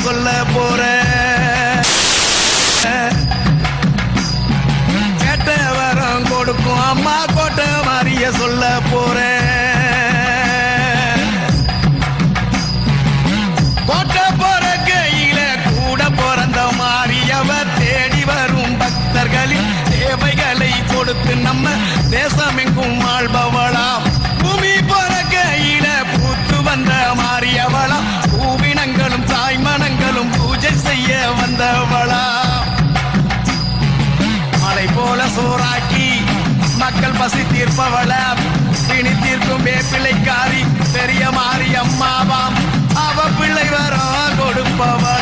சொல்ல போறேன். கேட்ட வரம் கொடுக்கும் அம்மா கோட்டை மாறிய சொல்ல போறேன். கோட்டை போற கையில கூட பிறந்த மாறியவ தேடி வரும் பக்தர்களின் தேவைகளை கொடுத்து நம்ம தேசமெங்கும் ஆள்பவளாம். பூமி போற கையில பூத்து வந்த மாறியவளாம். பூவினங்களும் தாய்மனங்களும் பூஜை செய்ய வந்தவளா. மலை போல சோறாக்கி மக்கள் பசி தீர்ப்பவளா. பிணி தீர்க்கும் வேப்பிலைக்காரி பெரிய மாறி அம்மாவாம். அவ பிள்ளை வர கொடுப்பவள்.